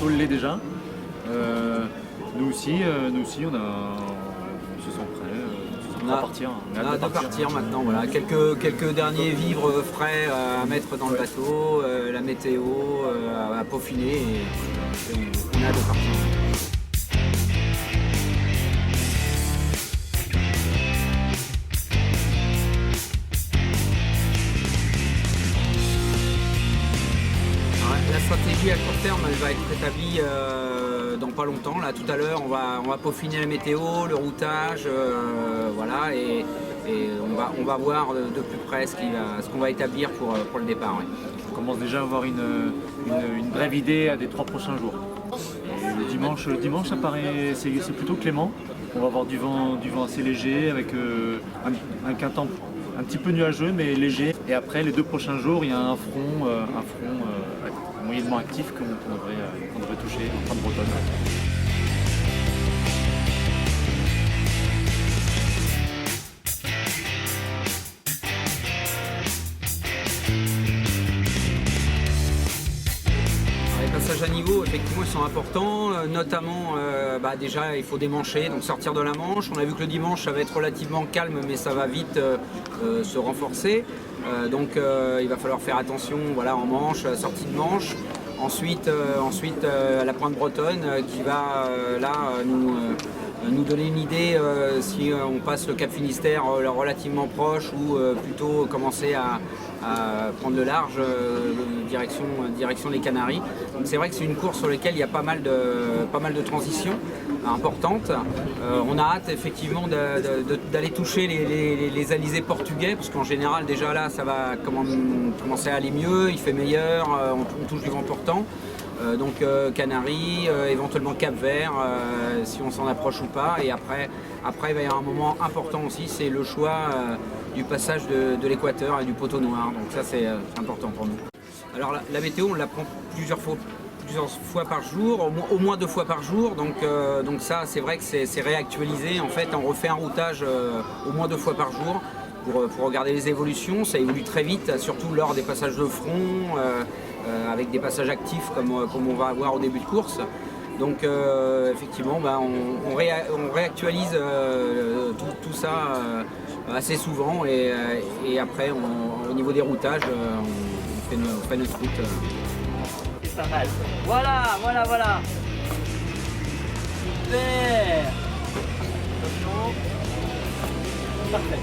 bateau l'est déjà. Nous aussi, on se sent prêts, on a partir. On a hâte de partir maintenant. Voilà. Quelques derniers vivres frais à mettre dans le bateau, la météo à peaufiner et on a hâte de partir. La stratégie à court terme, elle va être établie dans pas longtemps. Là, tout à l'heure, on va peaufiner la météo, le routage, voilà, et on va voir de plus près ce qu'on va établir pour le départ. Ouais. On commence déjà à avoir une brève idée des 3 prochains jours. Et le dimanche, ça paraît, c'est plutôt clément. On va avoir du vent assez léger avec un temps un petit peu nuageux mais léger. Et après, les 2 prochains jours, il y a un front moyennement actif qu'on devrait toucher en fin de Bretonne. Les passages à niveau, effectivement, ils sont importants, notamment déjà il faut démancher, donc sortir de la Manche. On a vu que le dimanche ça va être relativement calme mais ça va vite se renforcer. Donc il va falloir faire attention voilà, en Manche, sortie de Manche. Ensuite la pointe bretonne qui va nous donner une idée si on passe le Cap Finistère relativement proche ou plutôt commencer à prendre le large direction les Canaries. Donc c'est vrai que c'est une course sur laquelle il y a pas mal de transitions importantes. On a hâte effectivement d'aller toucher les alizés portugais parce qu'en général déjà là ça va commencer à aller mieux, il fait meilleur, on touche du vent portant. Donc Canaries, éventuellement Cap-Vert, si on s'en approche ou pas. Et après il va y avoir un moment important aussi, c'est le choix du passage de l'équateur et du poteau noir. Donc ça c'est important pour nous. Alors la météo on la prend plusieurs fois par jour, au moins 2 fois par jour. Donc ça c'est vrai que c'est réactualisé. En fait on refait un routage au moins 2 fois par jour pour regarder les évolutions. Ça évolue très vite, surtout lors des passages de front. Avec des passages actifs comme on va avoir au début de course. Donc effectivement on réactualise tout ça assez souvent et après au niveau des routages on fait notre route. C'est pas mal. Voilà. Super. Attention. Parfait.